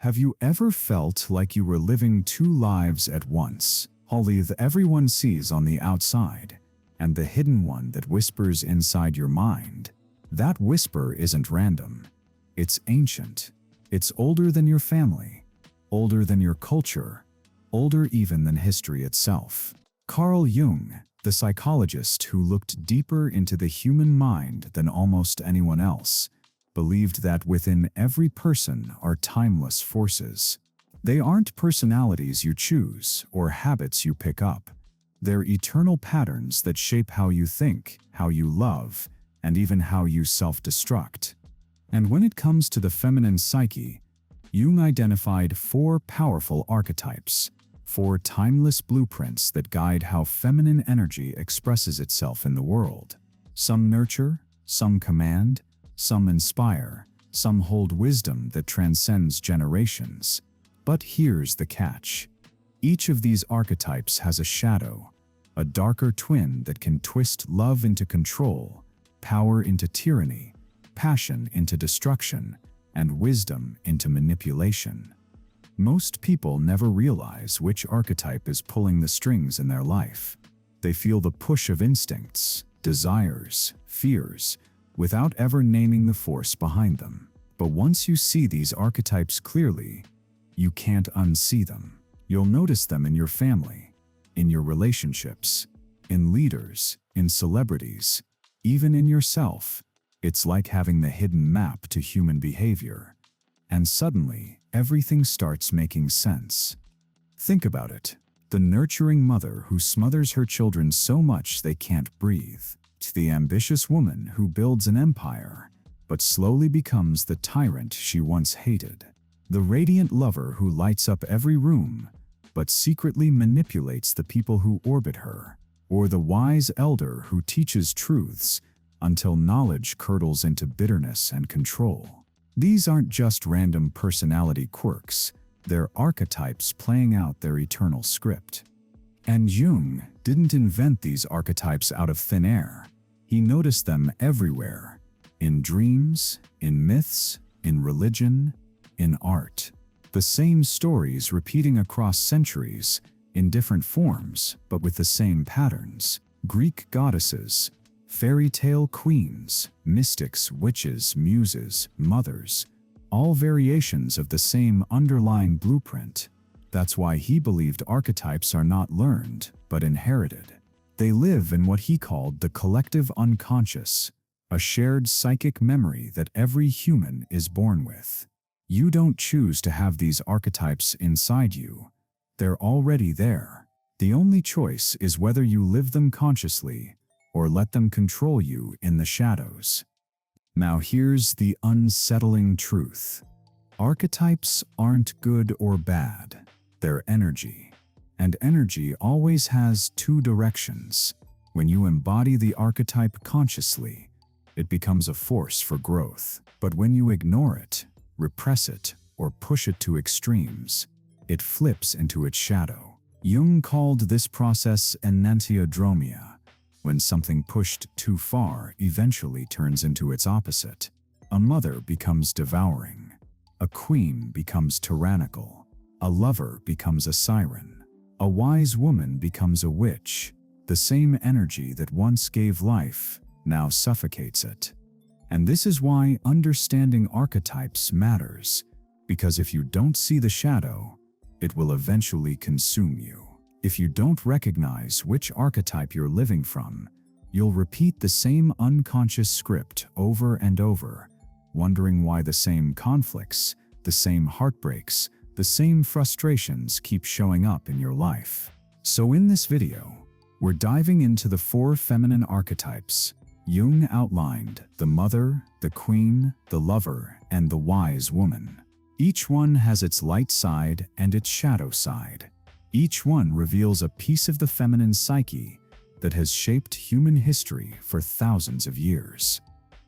Have you ever felt like you were living two lives at once? Only the everyone sees on the outside, and the hidden one that whispers inside your mind. That whisper isn't random. It's ancient. It's older than your family, older than your culture, older even than history itself. Carl Jung, the psychologist who looked deeper into the human mind than almost anyone else, believed that within every person are timeless forces. They aren't personalities you choose or habits you pick up. They're eternal patterns that shape how you think, how you love, and even how you self-destruct. And when it comes to the feminine psyche, Jung identified 4 powerful archetypes, 4 timeless blueprints that guide how feminine energy expresses itself in the world. Some nurture, some command, some inspire, some hold wisdom that transcends generations. But here's the catch. Each of these archetypes has a shadow, a darker twin that can twist love into control, power into tyranny, passion into destruction, and wisdom into manipulation. Most people never realize which archetype is pulling the strings in their life. They feel the push of instincts, desires, fears, without ever naming the force behind them. But once you see these archetypes clearly, you can't unsee them. You'll notice them in your family, in your relationships, in leaders, in celebrities, even in yourself. It's like having the hidden map to human behavior. And suddenly, everything starts making sense. Think about it. The nurturing mother who smothers her children so much they can't breathe. To the ambitious woman who builds an empire, but slowly becomes the tyrant she once hated. The radiant lover who lights up every room, but secretly manipulates the people who orbit her. Or the wise elder who teaches truths until knowledge curdles into bitterness and control. These aren't just random personality quirks, they're archetypes playing out their eternal script. And Jung didn't invent these archetypes out of thin air. He noticed them everywhere, in dreams, in myths, in religion, in art. The same stories repeating across centuries, in different forms, but with the same patterns. Greek goddesses, fairy tale queens, mystics, witches, muses, mothers, all variations of the same underlying blueprint. That's why he believed archetypes are not learned, but inherited. They live in what he called the collective unconscious, a shared psychic memory that every human is born with. You don't choose to have these archetypes inside you. They're already there. The only choice is whether you live them consciously or let them control you in the shadows. Now here's the unsettling truth. Archetypes aren't good or bad. They're energy. And energy always has 2 directions. When you embody the archetype consciously, it becomes a force for growth. But when you ignore it, repress it, or push it to extremes, it flips into its shadow. Jung called this process enantiodromia. When something pushed too far eventually turns into its opposite. A mother becomes devouring. A queen becomes tyrannical. A lover becomes a siren. A wise woman becomes a witch. The same energy that once gave life now suffocates it. And this is why understanding archetypes matters, because if you don't see the shadow, it will eventually consume you. If you don't recognize which archetype you're living from, you'll repeat the same unconscious script over and over, wondering why the same conflicts, the same heartbreaks, the same frustrations keep showing up in your life. So in this video, we're diving into the 4 feminine archetypes. Jung outlined the mother, the queen, the lover, and the wise woman. Each one has its light side and its shadow side. Each one reveals a piece of the feminine psyche that has shaped human history for thousands of years.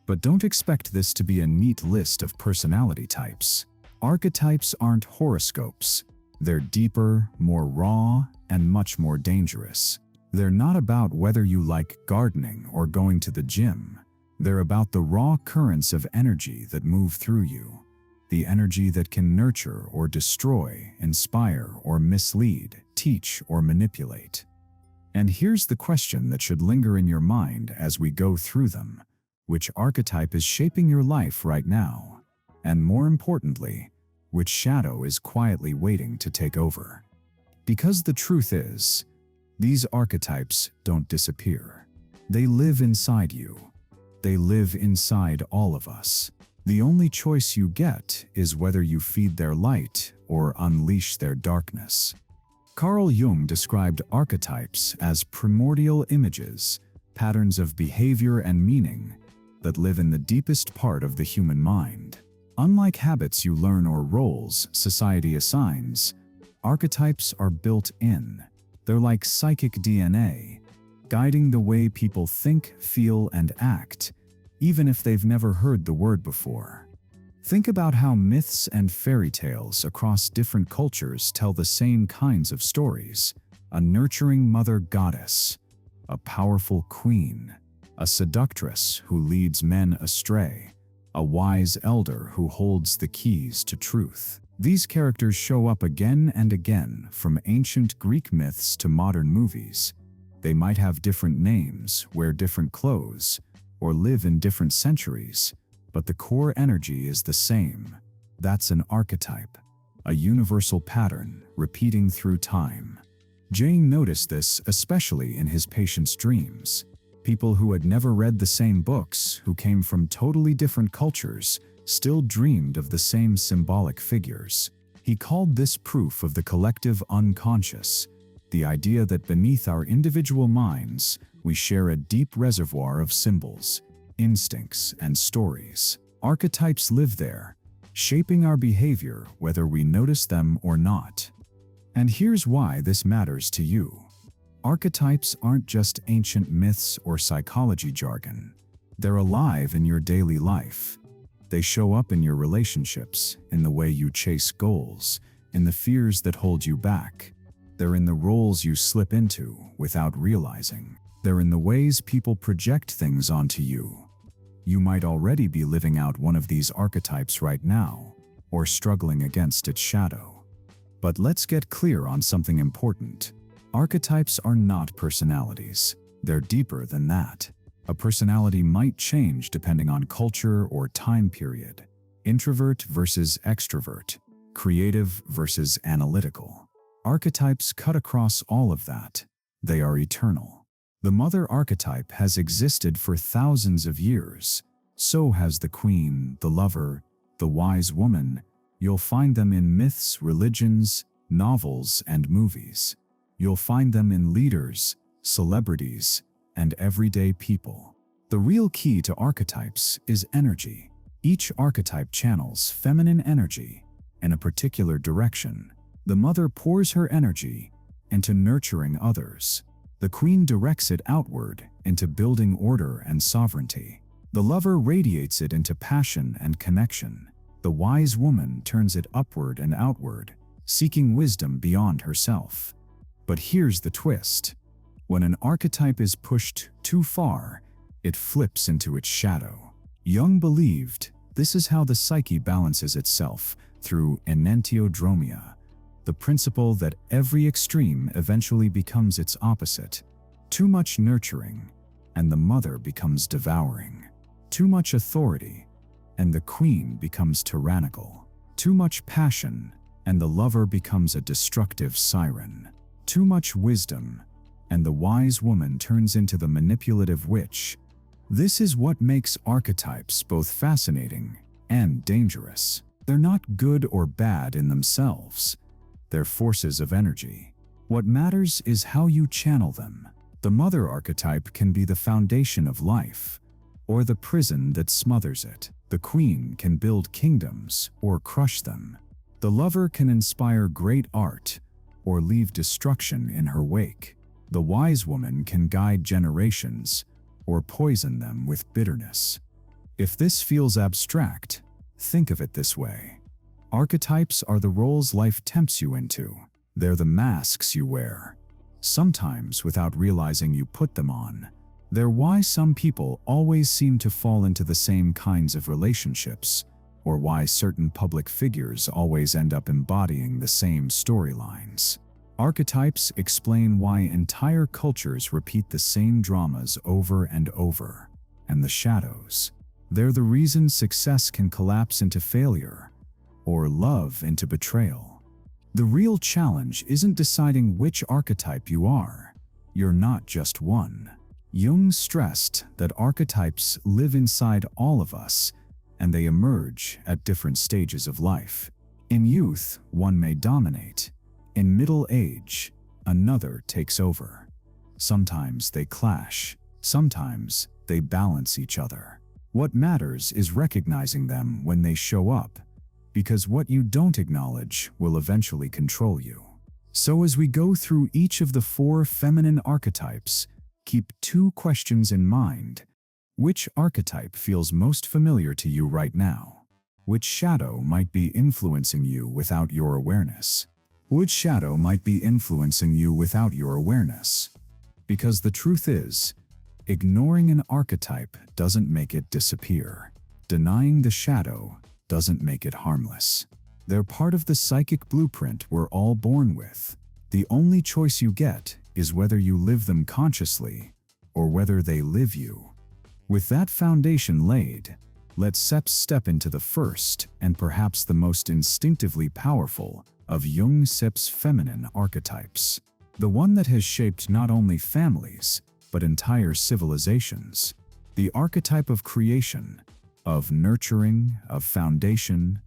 But don't expect this to be a neat list of personality types. Archetypes aren't horoscopes. They're deeper, more raw, and much more dangerous. They're not about whether you like gardening or going to the gym. They're about the raw currents of energy that move through you. the energy that can nurture or destroy, inspire or mislead, teach or manipulate. And here's the question that should linger in your mind as we go through them. Which archetype is shaping your life right now? And more importantly, which shadow is quietly waiting to take over? Because the truth is, these archetypes don't disappear. They live inside you. They live inside all of us. The only choice you get is whether you feed their light or unleash their darkness. Carl Jung described archetypes as primordial images, patterns of behavior and meaning that live in the deepest part of the human mind. Unlike habits you learn or roles society assigns, archetypes are built in. They're like psychic DNA, guiding the way people think, feel, and act, even if they've never heard the word before. Think about how myths and fairy tales across different cultures tell the same kinds of stories: a nurturing mother goddess, a powerful queen, a seductress who leads men astray, a wise elder who holds the keys to truth. These characters show up again and again, from ancient Greek myths to modern movies. They might have different names, wear different clothes, or live in different centuries, but the core energy is the same. That's an archetype, a universal pattern repeating through time. Jung noticed this especially in his patients' dreams. People who had never read the same books, who came from totally different cultures, still dreamed of the same symbolic figures. He called this proof of the collective unconscious, the idea that beneath our individual minds, we share a deep reservoir of symbols, instincts, and stories. Archetypes live there, shaping our behavior whether we notice them or not. And here's why this matters to you. Archetypes aren't just ancient myths or psychology jargon. They're alive in your daily life. They show up in your relationships, in the way you chase goals, in the fears that hold you back. They're in the roles you slip into without realizing. They're in the ways people project things onto you. You might already be living out one of these archetypes right now, or struggling against its shadow. But let's get clear on something important. Archetypes are not personalities. They're deeper than that. A personality might change depending on culture or time period. Introvert versus extrovert. Creative versus analytical. Archetypes cut across all of that. They are eternal. The mother archetype has existed for thousands of years. So has the queen, the lover, the wise woman. You'll find them in myths, religions, novels, and movies. You'll find them in leaders, celebrities, and everyday people. The real key to archetypes is energy. Each archetype channels feminine energy in a particular direction. The mother pours her energy into nurturing others. The queen directs it outward into building order and sovereignty. The lover radiates it into passion and connection. The wise woman turns it upward and outward, seeking wisdom beyond herself. But here's the twist. When an archetype is pushed too far, it flips into its shadow. Jung believed this is how the psyche balances itself, through enantiodromia, the principle that every extreme eventually becomes its opposite. Too much nurturing, and the mother becomes devouring. Too much authority, and the queen becomes tyrannical. Too much passion, and the lover becomes a destructive siren. Too much wisdom, and the wise woman turns into the manipulative witch. This is what makes archetypes both fascinating and dangerous. They're not good or bad in themselves. They're forces of energy. What matters is how you channel them. The mother archetype can be the foundation of life, or the prison that smothers it. The queen can build kingdoms or crush them. The lover can inspire great art or leave destruction in her wake. The wise woman can guide generations or poison them with bitterness. If this feels abstract, think of it this way. Archetypes are the roles life tempts you into. They're the masks you wear, sometimes without realizing you put them on. They're why some people always seem to fall into the same kinds of relationships, or why certain public figures always end up embodying the same storylines. Archetypes explain why entire cultures repeat the same dramas over and over. And the shadows, they're the reason success can collapse into failure, or love into betrayal. The real challenge isn't deciding which archetype you are. You're not just one. Jung stressed that archetypes live inside all of us, and they emerge at different stages of life. In youth, one may dominate. In middle age, another takes over. Sometimes they clash. Sometimes they balance each other. What matters is recognizing them when they show up, because what you don't acknowledge will eventually control you. So as we go through each of the 4 feminine archetypes, keep 2 questions in mind. Which archetype feels most familiar to you right now? Which shadow might be influencing you without your awareness? Which shadow might be influencing you without your awareness? Because the truth is, ignoring an archetype doesn't make it disappear. Denying the shadow doesn't make it harmless. They're part of the psychic blueprint we're all born with. The only choice you get is whether you live them consciously or whether they live you. With that foundation laid, let's step into the first and perhaps the most instinctively powerful of Jung's feminine archetypes. The one that has shaped not only families, but entire civilizations. The archetype of creation, of nurturing, of foundation,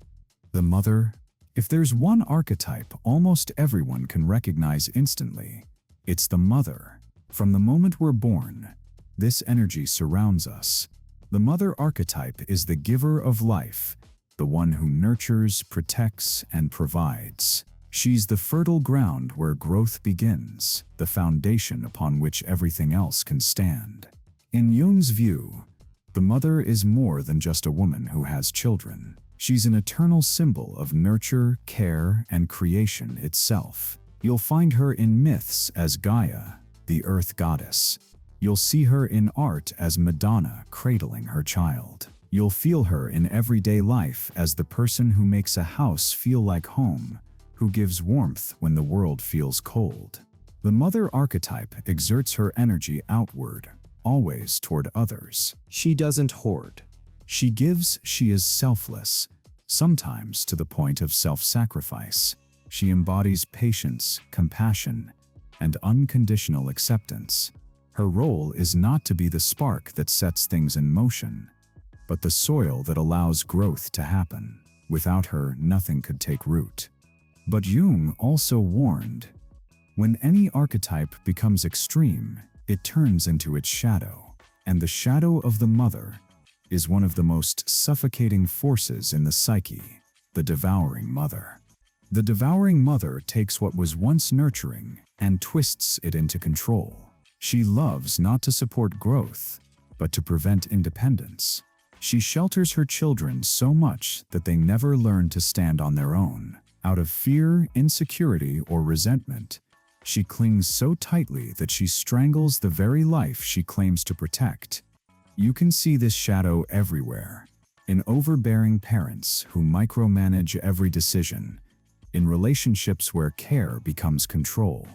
the mother. If there's one archetype almost everyone can recognize instantly, it's the mother. From the moment we're born, this energy surrounds us. The mother archetype is the giver of life, the one who nurtures, protects, and provides. She's the fertile ground where growth begins, the foundation upon which everything else can stand. In Jung's view, the mother is more than just a woman who has children. She's an eternal symbol of nurture, care, and creation itself. You'll find her in myths as Gaia, the earth goddess. You'll see her in art as Madonna cradling her child. You'll feel her in everyday life as the person who makes a house feel like home, who gives warmth when the world feels cold. The mother archetype exerts her energy outward, always toward others. She doesn't hoard. She gives. She is selfless, sometimes to the point of self-sacrifice. She embodies patience, compassion, and unconditional acceptance. Her role is not to be the spark that sets things in motion, but the soil that allows growth to happen. Without her, nothing could take root. But Jung also warned, when any archetype becomes extreme, it turns into its shadow. And the shadow of the mother is one of the most suffocating forces in the psyche, the devouring mother. The devouring mother takes what was once nurturing and twists it into control. She loves not to support growth, but to prevent independence. She shelters her children so much that they never learn to stand on their own. Out of fear, insecurity, or resentment, she clings so tightly that she strangles the very life she claims to protect. You can see this shadow everywhere. In overbearing parents who micromanage every decision, in relationships where care becomes control,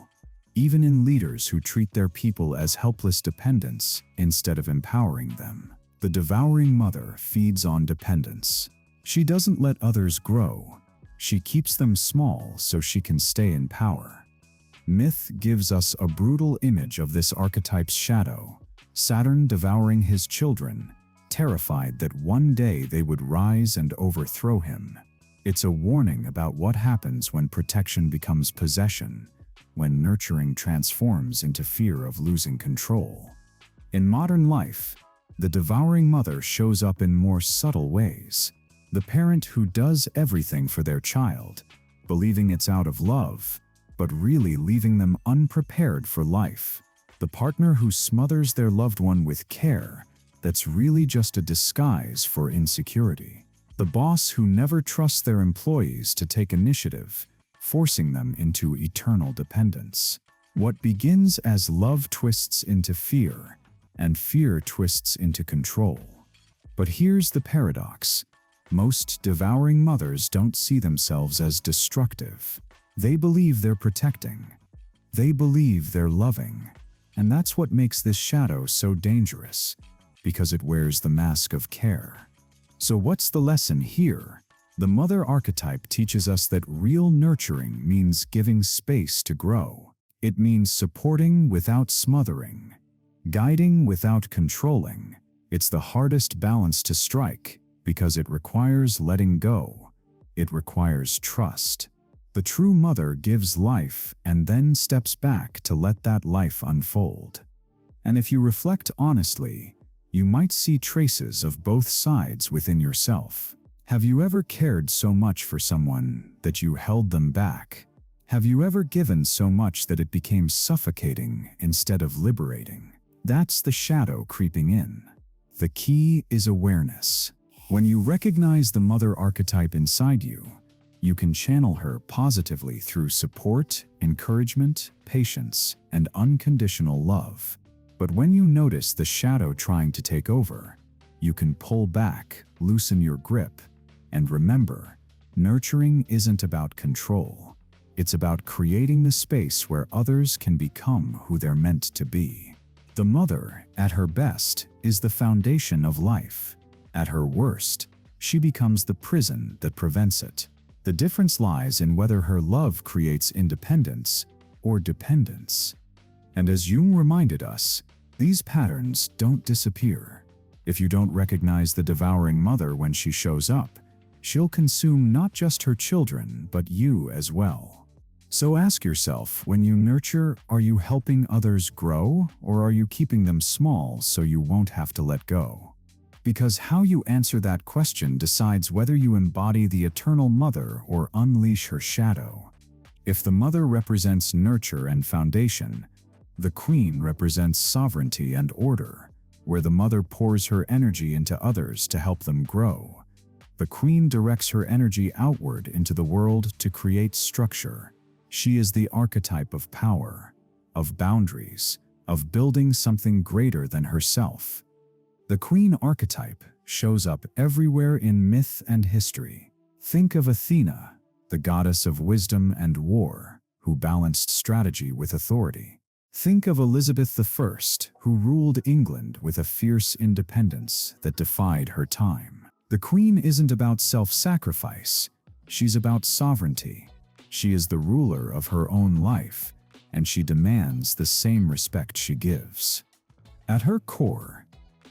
even in leaders who treat their people as helpless dependents instead of empowering them. The devouring mother feeds on dependence. She doesn't let others grow. She keeps them small so she can stay in power. Myth gives us a brutal image of this archetype's shadow. Saturn devouring his children, terrified that one day they would rise and overthrow him. It's a warning about what happens when protection becomes possession, when nurturing transforms into fear of losing control. In modern life, the devouring mother shows up in more subtle ways. The parent who does everything for their child, believing it's out of love, but really leaving them unprepared for life. The partner who smothers their loved one with care that's really just a disguise for insecurity. The boss who never trusts their employees to take initiative, forcing them into eternal dependence. What begins as love twists into fear, and fear twists into control. But here's the paradox. Most devouring mothers don't see themselves as destructive. They believe they're protecting. They believe they're loving. And that's what makes this shadow so dangerous, because it wears the mask of care. So what's the lesson here? The mother archetype teaches us that real nurturing means giving space to grow. It means supporting without smothering, guiding without controlling. It's the hardest balance to strike because it requires letting go. It requires trust. The true mother gives life and then steps back to let that life unfold. And if you reflect honestly, you might see traces of both sides within yourself. Have you ever cared so much for someone that you held them back? Have you ever given so much that it became suffocating instead of liberating? That's the shadow creeping in. The key is awareness. When you recognize the mother archetype inside you, you can channel her positively through support, encouragement, patience, and unconditional love. But when you notice the shadow trying to take over, you can pull back, loosen your grip, and remember, nurturing isn't about control. It's about creating the space where others can become who they're meant to be. The mother, at her best, is the foundation of life. At her worst, she becomes the prison that prevents it. The difference lies in whether her love creates independence or dependence. And as Jung reminded us, these patterns don't disappear. If you don't recognize the devouring mother when she shows up, she'll consume not just her children, but you as well. So ask yourself, when you nurture, are you helping others grow, or are you keeping them small so you won't have to let go? Because how you answer that question decides whether you embody the eternal mother or unleash her shadow. If the mother represents nurture and foundation, the queen represents sovereignty and order, where the mother pours her energy into others to help them grow. The queen directs her energy outward into the world to create structure. She is the archetype of power, of boundaries, of building something greater than herself. The queen archetype shows up everywhere in myth and history. Think of Athena, the goddess of wisdom and war, who balanced strategy with authority. Think of Elizabeth I, who ruled England with a fierce independence that defied her time. The queen isn't about self-sacrifice, she's about sovereignty. She is the ruler of her own life, and she demands the same respect she gives. At her core,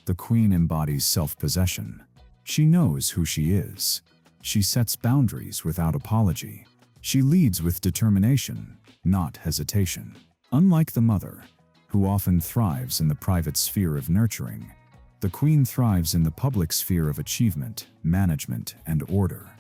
the queen embodies self-possession. She knows who she is. She sets boundaries without apology. She leads with determination, not hesitation. Unlike the mother, who often thrives in the private sphere of nurturing, the queen thrives in the public sphere of achievement, management, and order.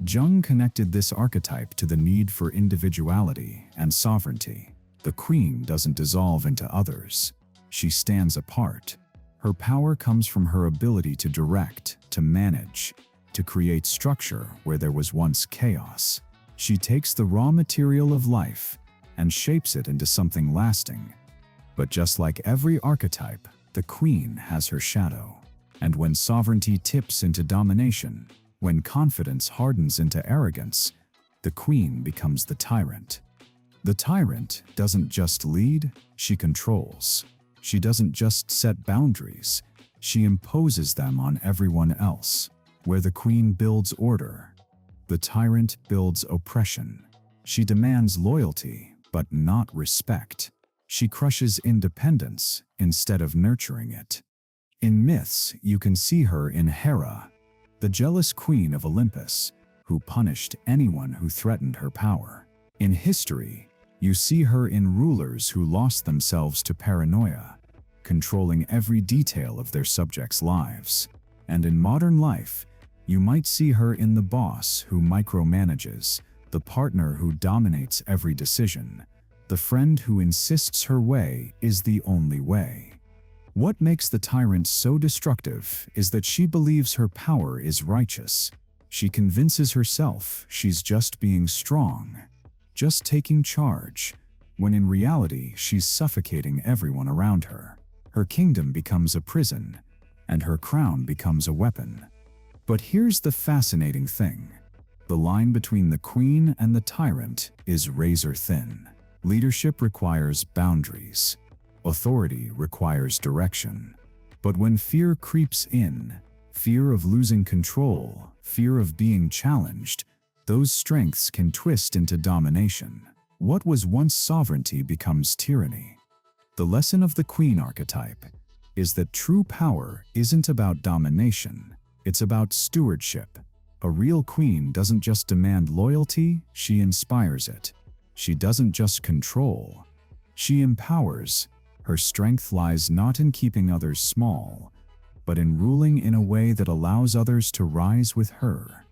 Jung connected this archetype to the need for individuality and sovereignty. The queen doesn't dissolve into others. She stands apart. Her power comes from her ability to direct, to manage, to create structure where there was once chaos. She takes the raw material of life and shapes it into something lasting. But just like every archetype, the queen has her shadow. And when sovereignty tips into domination, when confidence hardens into arrogance, the queen becomes the tyrant. The tyrant doesn't just lead, she controls. She doesn't just set boundaries, she imposes them on everyone else. Where the queen builds order, the tyrant builds oppression. She demands loyalty, but not respect. She crushes independence instead of nurturing it. In myths, you can see her in Hera, the jealous queen of Olympus, who punished anyone who threatened her power. In history, you see her in rulers who lost themselves to paranoia, controlling every detail of their subjects' lives. And in modern life, you might see her in the boss who micromanages, the partner who dominates every decision, the friend who insists her way is the only way. What makes the tyrant so destructive is that she believes her power is righteous. She convinces herself she's just being strong, just taking charge, when in reality she's suffocating everyone around her. Her kingdom becomes a prison, and her crown becomes a weapon. But here's the fascinating thing. The line between the queen and the tyrant is razor thin. Leadership requires boundaries. Authority requires direction. But when fear creeps in, fear of losing control, fear of being challenged, those strengths can twist into domination. What was once sovereignty becomes tyranny. The lesson of the queen archetype is that true power isn't about domination, it's about stewardship. A real queen doesn't just demand loyalty, she inspires it. She doesn't just control, she empowers. Her strength lies not in keeping others small, but in ruling in a way that allows others to rise with her.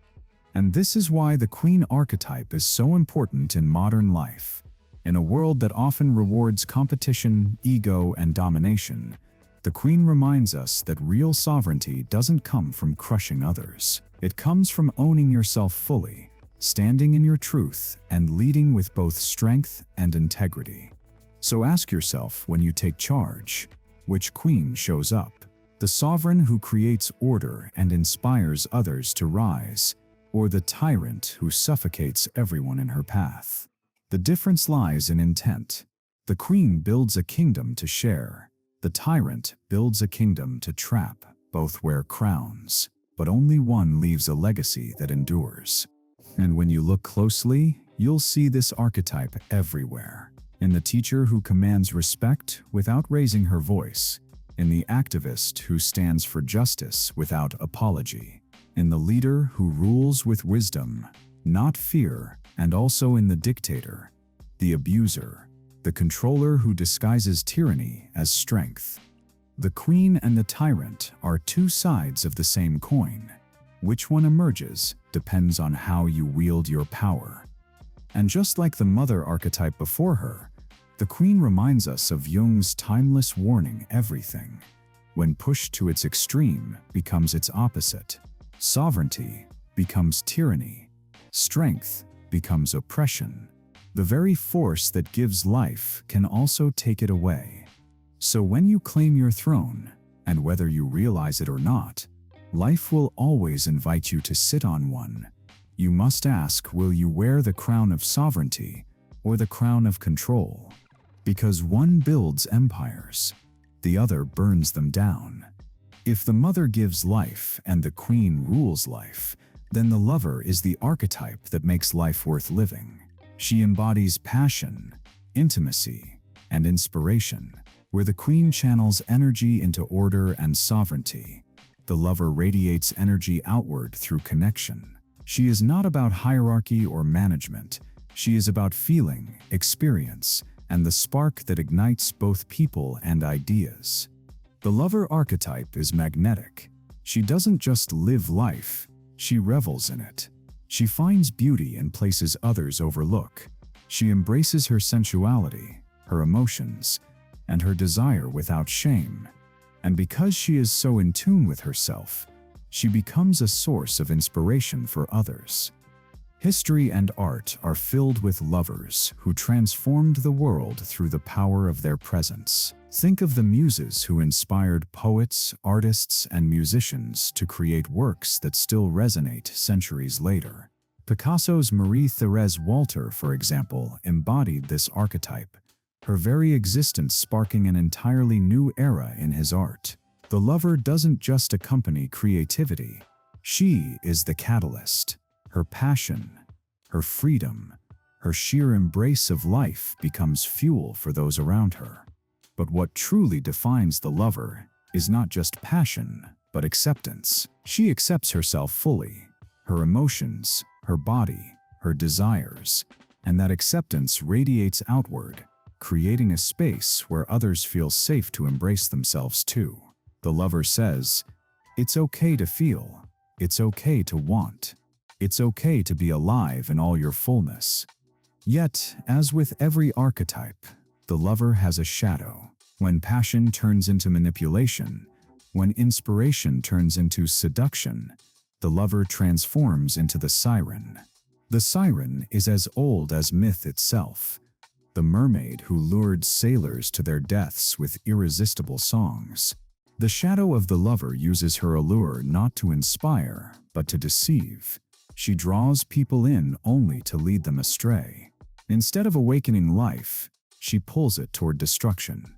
And this is why the queen archetype is so important in modern life. In a world that often rewards competition, ego, and domination, the queen reminds us that real sovereignty doesn't come from crushing others. It comes from owning yourself fully, standing in your truth, and leading with both strength and integrity. So ask yourself when you take charge, which queen shows up? The sovereign who creates order and inspires others to rise, or the tyrant who suffocates everyone in her path? The difference lies in intent. The queen builds a kingdom to share. The tyrant builds a kingdom to trap. Both wear crowns, but only one leaves a legacy that endures. And when you look closely, you'll see this archetype everywhere. In the teacher who commands respect without raising her voice, in the activist who stands for justice without apology, in the leader who rules with wisdom, not fear, and also in the dictator, the abuser, the controller who disguises tyranny as strength. The queen and the tyrant are two sides of the same coin. Which one emerges depends on how you wield your power. And just like the mother archetype before her, the queen reminds us of Jung's timeless warning: everything, when pushed to its extreme, becomes its opposite. Sovereignty becomes tyranny. Strength becomes oppression. The very force that gives life can also take it away. So when you claim your throne, and whether you realize it or not, life will always invite you to sit on one. You must ask, will you wear the crown of sovereignty or the crown of control? Because one builds empires, the other burns them down. If the mother gives life and the queen rules life, then the lover is the archetype that makes life worth living. She embodies passion, intimacy, and inspiration, where the queen channels energy into order and sovereignty. The lover radiates energy outward through connection. She is not about hierarchy or management. She is about feeling, experience, and the spark that ignites both people and ideas. The lover archetype is magnetic. She doesn't just live life, she revels in it. She finds beauty in places others overlook. She embraces her sensuality, her emotions, and her desire without shame. And because she is so in tune with herself, she becomes a source of inspiration for others. History and art are filled with lovers who transformed the world through the power of their presence. Think of the muses who inspired poets, artists, and musicians to create works that still resonate centuries later. Picasso's Marie-Thérèse Walter, for example, embodied this archetype, her very existence sparking an entirely new era in his art. The lover doesn't just accompany creativity, she is the catalyst. Her passion, her freedom, her sheer embrace of life becomes fuel for those around her. But what truly defines the lover is not just passion, but acceptance. She accepts herself fully, her emotions, her body, her desires, and that acceptance radiates outward, creating a space where others feel safe to embrace themselves too. The lover says, "It's okay to feel, it's okay to want. It's okay to be alive in all your fullness." Yet, as with every archetype, the lover has a shadow. When passion turns into manipulation, when inspiration turns into seduction, the lover transforms into the siren. The siren is as old as myth itself, the mermaid who lured sailors to their deaths with irresistible songs. The shadow of the lover uses her allure not to inspire, but to deceive. She draws people in only to lead them astray. Instead of awakening life, she pulls it toward destruction.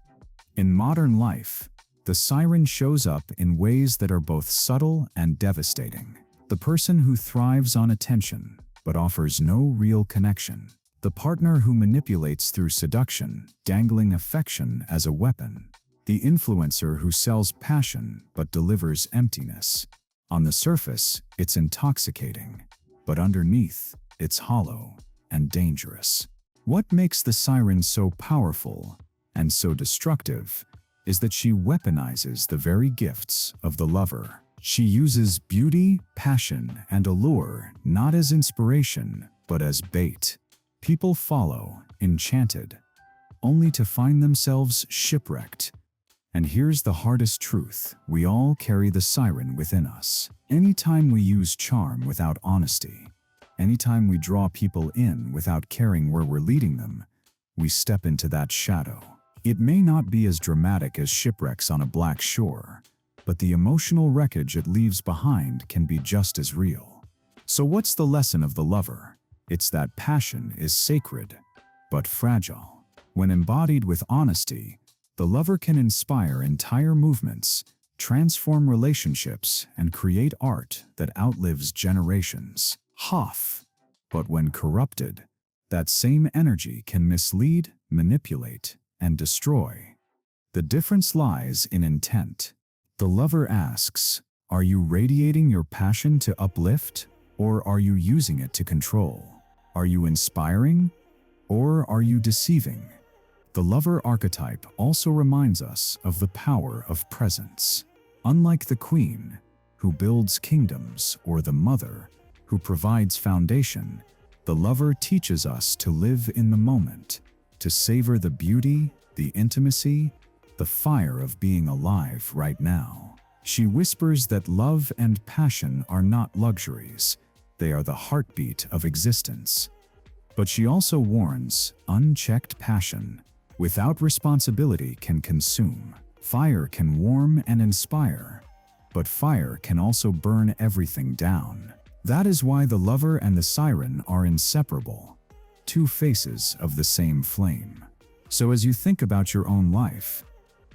In modern life, the siren shows up in ways that are both subtle and devastating. The person who thrives on attention, but offers no real connection. The partner who manipulates through seduction, dangling affection as a weapon. The influencer who sells passion but delivers emptiness. On the surface, it's intoxicating, but underneath, it's hollow and dangerous. What makes the siren so powerful and so destructive is that she weaponizes the very gifts of the lover. She uses beauty, passion, and allure not as inspiration, but as bait. People follow, enchanted, only to find themselves shipwrecked. And here's the hardest truth: we all carry the siren within us. Anytime we use charm without honesty, anytime we draw people in without caring where we're leading them, we step into that shadow. It may not be as dramatic as shipwrecks on a black shore, but the emotional wreckage it leaves behind can be just as real. So what's the lesson of the lover? It's that passion is sacred, but fragile. When embodied with honesty, the lover can inspire entire movements, transform relationships, and create art that outlives generations. But when corrupted, that same energy can mislead, manipulate, and destroy. The difference lies in intent. The lover asks, are you radiating your passion to uplift, or are you using it to control? Are you inspiring, or are you deceiving? The lover archetype also reminds us of the power of presence. Unlike the queen, who builds kingdoms, or the mother, who provides foundation, the lover teaches us to live in the moment, to savor the beauty, the intimacy, the fire of being alive right now. She whispers that love and passion are not luxuries, they are the heartbeat of existence. But she also warns, unchecked passion, without responsibility, can consume. Fire can warm and inspire, but fire can also burn everything down. That is why the lover and the siren are inseparable, two faces of the same flame. So as you think about your own life,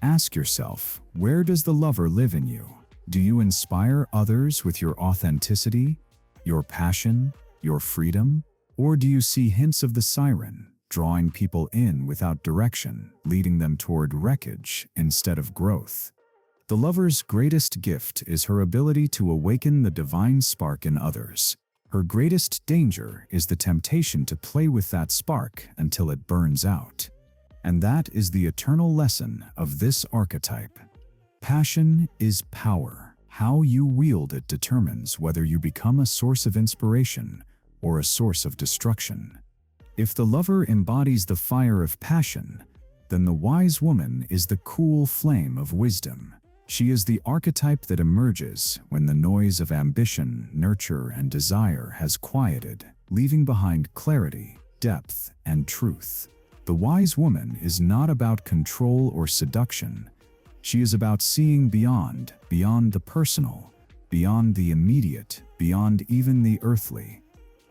ask yourself, where does the lover live in you? Do you inspire others with your authenticity, your passion, your freedom? Or do you see hints of the siren, drawing people in without direction, leading them toward wreckage instead of growth? The lover's greatest gift is her ability to awaken the divine spark in others. Her greatest danger is the temptation to play with that spark until it burns out. And that is the eternal lesson of this archetype. Passion is power. How you wield it determines whether you become a source of inspiration or a source of destruction. If the lover embodies the fire of passion, then the wise woman is the cool flame of wisdom. She is the archetype that emerges when the noise of ambition, nurture, and desire has quieted, leaving behind clarity, depth, and truth. The wise woman is not about control or seduction. She is about seeing beyond the personal, beyond the immediate, beyond even the earthly.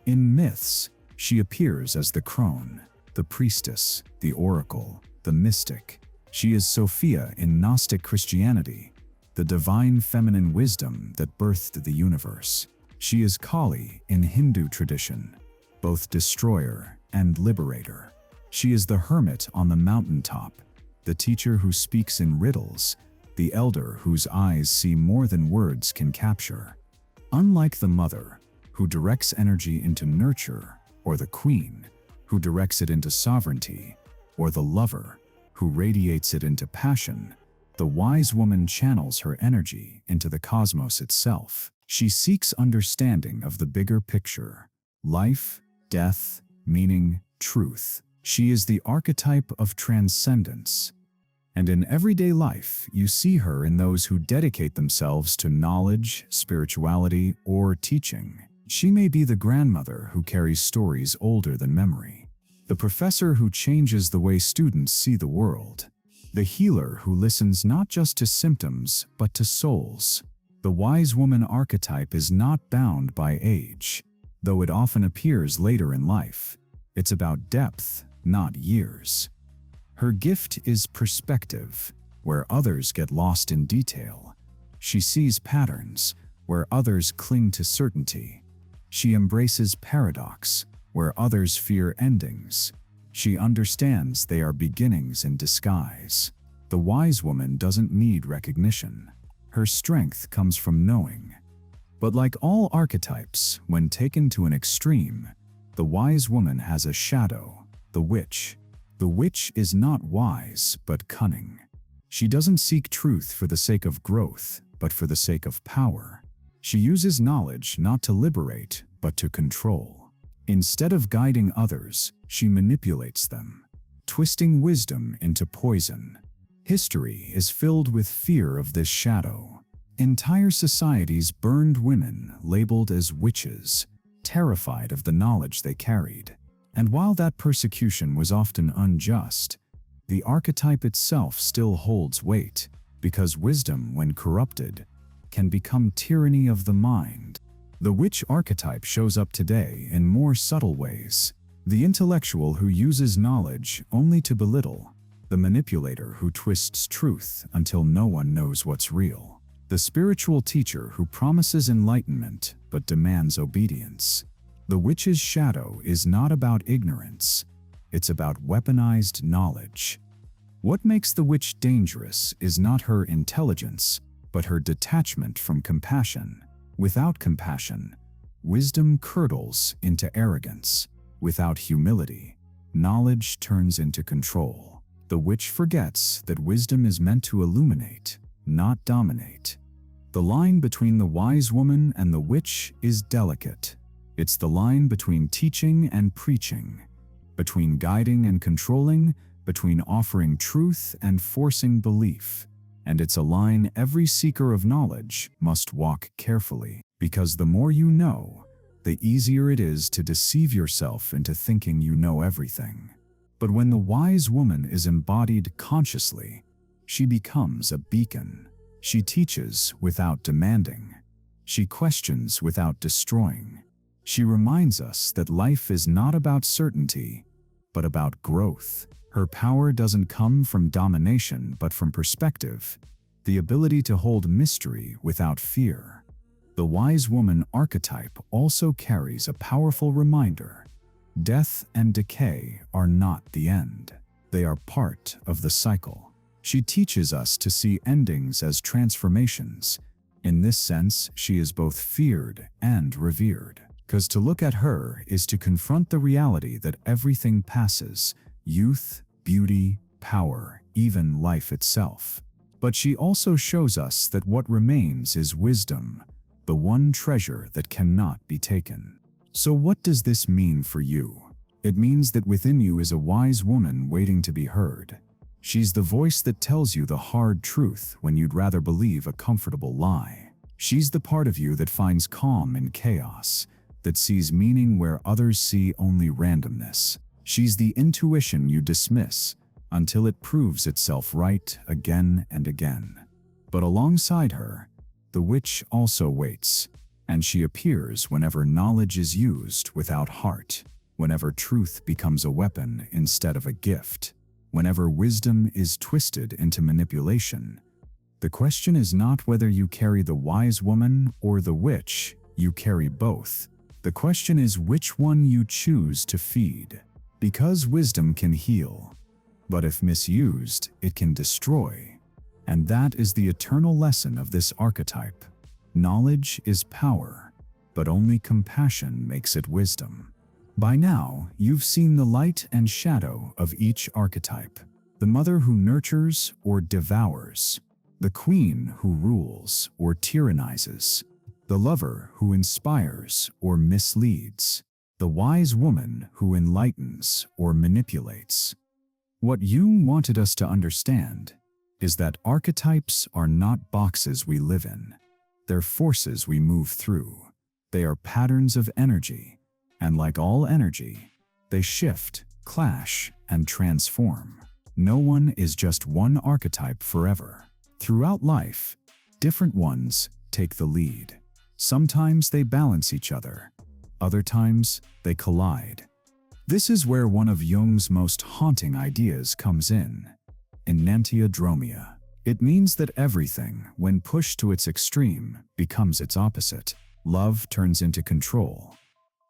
In myths, she appears as the crone, the priestess, the oracle, the mystic. She is Sophia in Gnostic Christianity, the divine feminine wisdom that birthed the universe. She is Kali in Hindu tradition, both destroyer and liberator. She is the hermit on the mountaintop, the teacher who speaks in riddles, the elder whose eyes see more than words can capture. Unlike the mother, who directs energy into nurture, or the queen, who directs it into sovereignty, or the lover, who radiates it into passion, the wise woman channels her energy into the cosmos itself. She seeks understanding of the bigger picture: life, death, meaning, truth. She is the archetype of transcendence. And in everyday life, you see her in those who dedicate themselves to knowledge, spirituality, or teaching. She may be the grandmother who carries stories older than memory, the professor who changes the way students see the world, the healer who listens not just to symptoms but to souls. The wise woman archetype is not bound by age, though it often appears later in life. It's about depth, not years. Her gift is perspective, where others get lost in detail. She sees patterns, where others cling to certainty. She embraces paradox, where others fear endings. She understands they are beginnings in disguise. The wise woman doesn't need recognition. Her strength comes from knowing. But like all archetypes, when taken to an extreme, the wise woman has a shadow, the witch. The witch is not wise, but cunning. She doesn't seek truth for the sake of growth, but for the sake of power. She uses knowledge not to liberate, but to control. Instead of guiding others, she manipulates them, twisting wisdom into poison. History is filled with fear of this shadow. Entire societies burned women labeled as witches, terrified of the knowledge they carried. And while that persecution was often unjust, the archetype itself still holds weight, because wisdom, when corrupted, can become tyranny of the mind. The witch archetype shows up today in more subtle ways. The intellectual who uses knowledge only to belittle, the manipulator who twists truth until no one knows what's real, the spiritual teacher who promises enlightenment but demands obedience. The witch's shadow is not about ignorance, it's about weaponized knowledge. What makes the witch dangerous is not her intelligence, but her detachment from compassion. Without compassion, wisdom curdles into arrogance. Without humility, knowledge turns into control. The witch forgets that wisdom is meant to illuminate, not dominate. The line between the wise woman and the witch is delicate. It's the line between teaching and preaching, between guiding and controlling, between offering truth and forcing belief. And it's a line every seeker of knowledge must walk carefully, because the more you know, the easier it is to deceive yourself into thinking you know everything. But when the wise woman is embodied consciously, she becomes a beacon. She teaches without demanding. She questions without destroying. She reminds us that life is not about certainty, but about growth. Her power doesn't come from domination, but from perspective, the ability to hold mystery without fear. The wise woman archetype also carries a powerful reminder. Death and decay are not the end. They are part of the cycle. She teaches us to see endings as transformations. In this sense, she is both feared and revered. Because to look at her is to confront the reality that everything passes: youth, beauty, power, even life itself. But she also shows us that what remains is wisdom, the one treasure that cannot be taken. So what does this mean for you? It means that within you is a wise woman waiting to be heard. She's the voice that tells you the hard truth when you'd rather believe a comfortable lie. She's the part of you that finds calm in chaos, that sees meaning where others see only randomness. She's the intuition you dismiss until it proves itself right again and again. But alongside her, the witch also waits, and she appears whenever knowledge is used without heart, whenever truth becomes a weapon instead of a gift, whenever wisdom is twisted into manipulation. The question is not whether you carry the wise woman or the witch, you carry both. The question is which one you choose to feed. Because wisdom can heal, but if misused, it can destroy. And that is the eternal lesson of this archetype. Knowledge is power, but only compassion makes it wisdom. By now, you've seen the light and shadow of each archetype. The mother who nurtures or devours, the queen who rules or tyrannizes, the lover who inspires or misleads, the wise woman who enlightens or manipulates. What Jung wanted us to understand is that archetypes are not boxes we live in. They're forces we move through. They are patterns of energy, and like all energy, they shift, clash, and transform. No one is just one archetype forever. Throughout life, different ones take the lead. Sometimes they balance each other. Other times, they collide. This is where one of Jung's most haunting ideas comes in: enantiodromia. It means that everything, when pushed to its extreme, becomes its opposite. Love turns into control.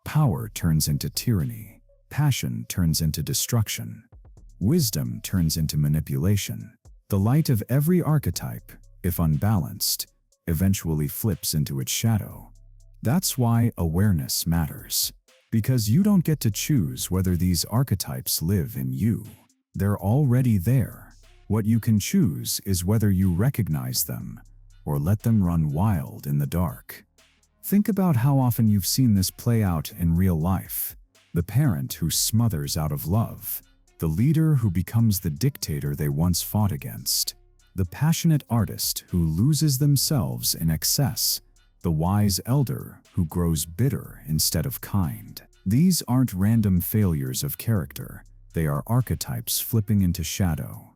Power turns into tyranny. Passion turns into destruction. Wisdom turns into manipulation. The light of every archetype, if unbalanced, eventually flips into its shadow. That's why awareness matters. Because you don't get to choose whether these archetypes live in you. They're already there. What you can choose is whether you recognize them or let them run wild in the dark. Think about how often you've seen this play out in real life. The parent who smothers out of love. The leader who becomes the dictator they once fought against. The passionate artist who loses themselves in excess. The wise elder who grows bitter instead of kind. These aren't random failures of character. They are archetypes flipping into shadow.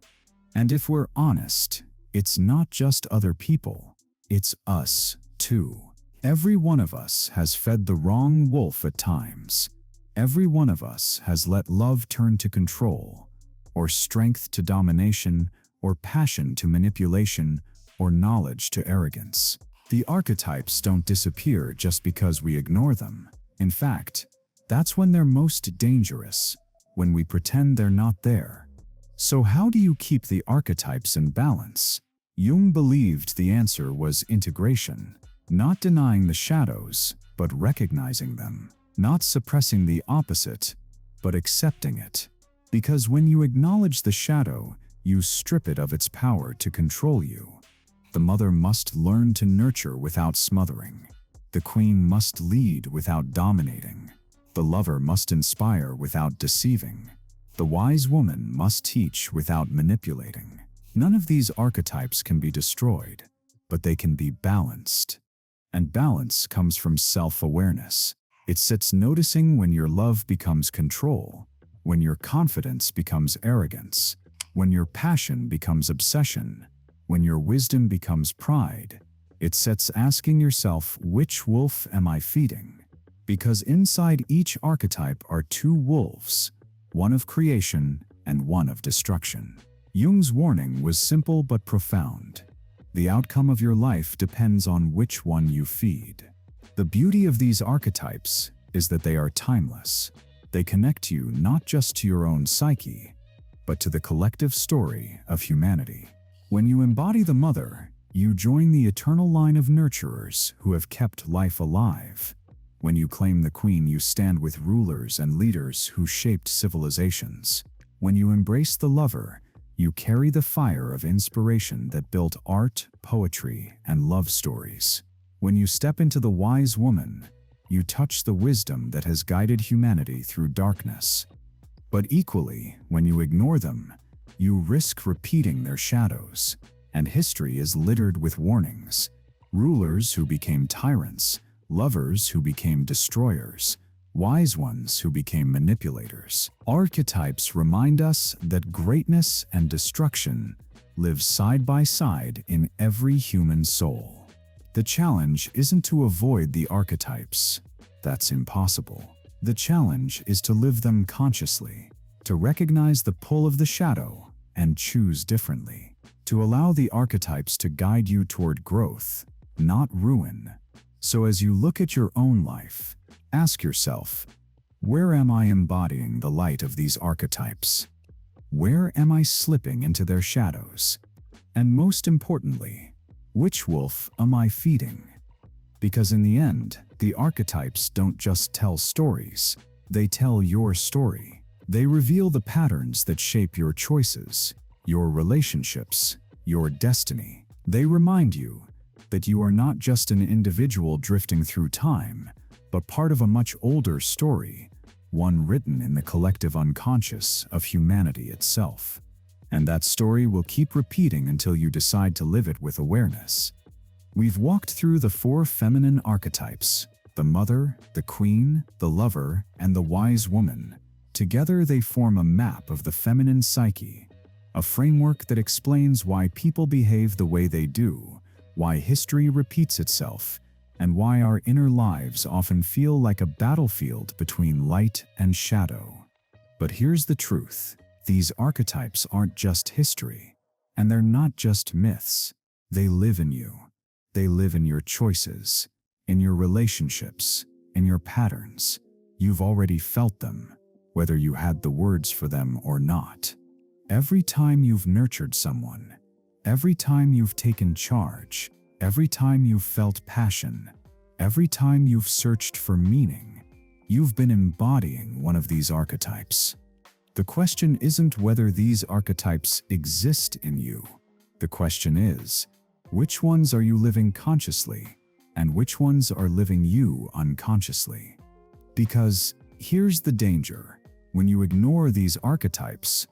And if we're honest, it's not just other people, it's us too. Every one of us has fed the wrong wolf at times. Every one of us has let love turn to control, or strength to domination, or passion to manipulation, or knowledge to arrogance. The archetypes don't disappear just because we ignore them. In fact, that's when they're most dangerous, when we pretend they're not there. So how do you keep the archetypes in balance? Jung believed the answer was integration, not denying the shadows, but recognizing them, not suppressing the opposite, but accepting it. Because when you acknowledge the shadow, you strip it of its power to control you. The mother must learn to nurture without smothering. The queen must lead without dominating. The lover must inspire without deceiving. The wise woman must teach without manipulating. None of these archetypes can be destroyed, but they can be balanced. And balance comes from self-awareness. It sits noticing when your love becomes control, when your confidence becomes arrogance, when your passion becomes obsession, when your wisdom becomes pride. It sits asking yourself, which wolf am I feeding? Because inside each archetype are two wolves, one of creation and one of destruction. Jung's warning was simple but profound. The outcome of your life depends on which one you feed. The beauty of these archetypes is that they are timeless. They connect you not just to your own psyche, but to the collective story of humanity. When you embody the mother, you join the eternal line of nurturers who have kept life alive. When you claim the queen, you stand with rulers and leaders who shaped civilizations. When you embrace the lover, you carry the fire of inspiration that built art, poetry, and love stories. When you step into the wise woman, you touch the wisdom that has guided humanity through darkness. But equally, when you ignore them, you risk repeating their shadows, and history is littered with warnings. Rulers who became tyrants, lovers who became destroyers, wise ones who became manipulators. Archetypes remind us that greatness and destruction live side by side in every human soul. The challenge isn't to avoid the archetypes. That's impossible. The challenge is to live them consciously, to recognize the pull of the shadow and choose differently, to allow the archetypes to guide you toward growth, not ruin. So as you look at your own life, ask yourself, where am I embodying the light of these archetypes? Where am I slipping into their shadows? And most importantly, which wolf am I feeding? Because in the end, the archetypes don't just tell stories, they tell your story. They reveal the patterns that shape your choices, your relationships, your destiny. They remind you that you are not just an individual drifting through time, but part of a much older story, one written in the collective unconscious of humanity itself. And that story will keep repeating until you decide to live it with awareness. We've walked through the 4 feminine archetypes: the mother, the queen, the lover, and the wise woman. Together they form a map of the feminine psyche, a framework that explains why people behave the way they do, why history repeats itself, and why our inner lives often feel like a battlefield between light and shadow. But here's the truth: these archetypes aren't just history, and they're not just myths. They live in you. They live in your choices, in your relationships, in your patterns. You've already felt them, whether you had the words for them or not. Every time you've nurtured someone, every time you've taken charge, every time you've felt passion, every time you've searched for meaning, you've been embodying one of these archetypes. The question isn't whether these archetypes exist in you. The question is, which ones are you living consciously, and which ones are living you unconsciously? Because here's the danger: when you ignore these archetypes,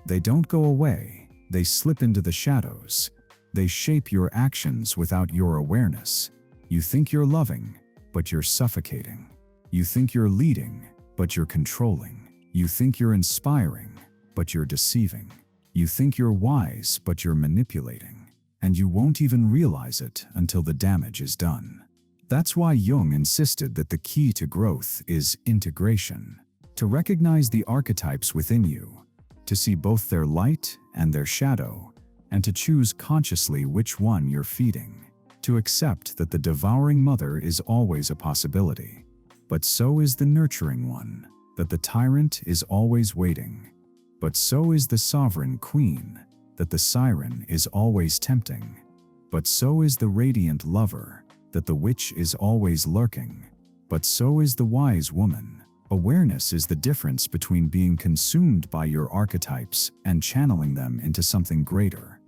they don't go away, they slip into the shadows. They shape your actions without your awareness. You think you're loving, but you're suffocating. You think you're leading, but you're controlling. You think you're inspiring, but you're deceiving. You think you're wise, but you're manipulating. And you won't even realize it until the damage is done. That's why Jung insisted that the key to growth is integration. To recognize the archetypes within you, to see both their light and their shadow, and to choose consciously which one you're feeding. To accept that the devouring mother is always a possibility, but so is the nurturing one. That the tyrant is always waiting, but so is the sovereign queen. That the siren is always tempting, but so is the radiant lover. That the witch is always lurking, but so is the wise woman. Awareness is the difference between being consumed by your archetypes and channeling them into something greater.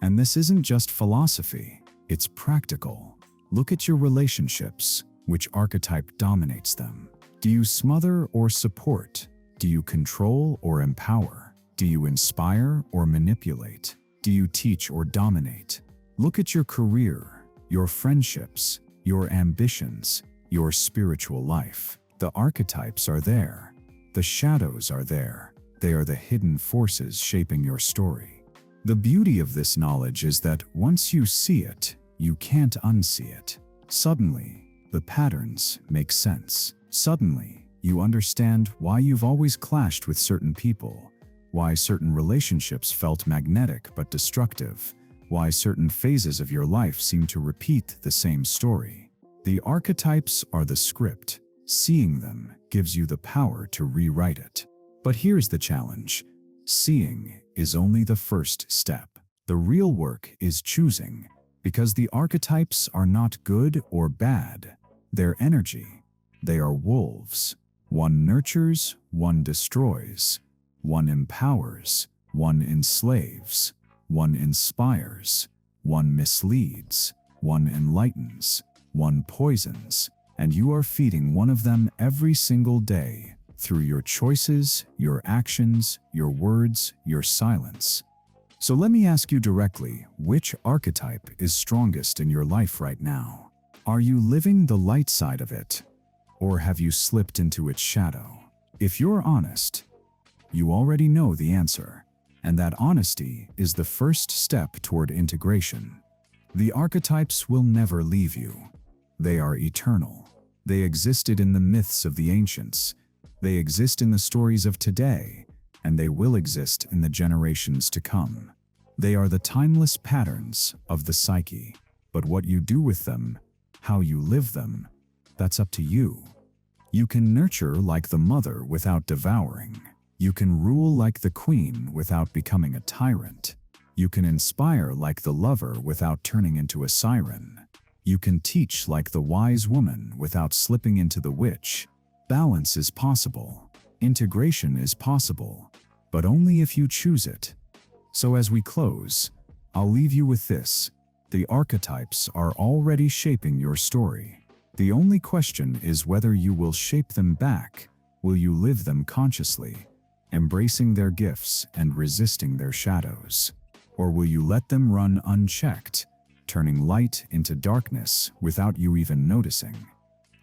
And this isn't just philosophy, it's practical. Look at your relationships. Which archetype dominates them? Do you smother or support? Do you control or empower? Do you inspire or manipulate? Do you teach or dominate? Look at your career, your friendships, your ambitions, your spiritual life. The archetypes are there. The shadows are there. They are the hidden forces shaping your story. The beauty of this knowledge is that once you see it, you can't unsee it. Suddenly, the patterns make sense. Suddenly, you understand why you've always clashed with certain people, why certain relationships felt magnetic but destructive, why certain phases of your life seem to repeat the same story. The archetypes are the script. Seeing them gives you the power to rewrite it. But here's the challenge: seeing is only the first step. The real work is choosing, because the archetypes are not good or bad. They're energy. They are wolves. One nurtures, one destroys. One empowers, one enslaves. One inspires, one misleads. One enlightens, one poisons. And you are feeding one of them every single day, through your choices, your actions, your words, your silence. So let me ask you directly, which archetype is strongest in your life right now? Are you living the light side of it, or have you slipped into its shadow? If you're honest, you already know the answer, and that honesty is the first step toward integration. The archetypes will never leave you. They are eternal. They existed in the myths of the ancients. They exist in the stories of today, and they will exist in the generations to come. They are the timeless patterns of the psyche. But what you do with them, how you live them, that's up to you. You can nurture like the mother without devouring. You can rule like the queen without becoming a tyrant. You can inspire like the lover without turning into a siren. You can teach like the wise woman without slipping into the witch. Balance is possible. Integration is possible, but only if you choose it. So as we close, I'll leave you with this: the archetypes are already shaping your story. The only question is whether you will shape them back. Will you live them consciously, embracing their gifts and resisting their shadows? Or will you let them run unchecked, turning light into darkness without you even noticing?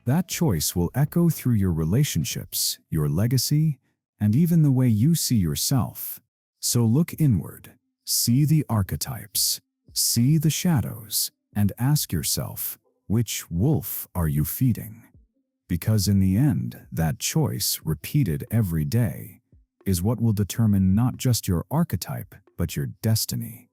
That choice will echo through your relationships, your legacy, and even the way you see yourself. So look inward, see the archetypes, see the shadows, and ask yourself, which wolf are you feeding? Because in the end, that choice, repeated every day, is what will determine not just your archetype, but your destiny.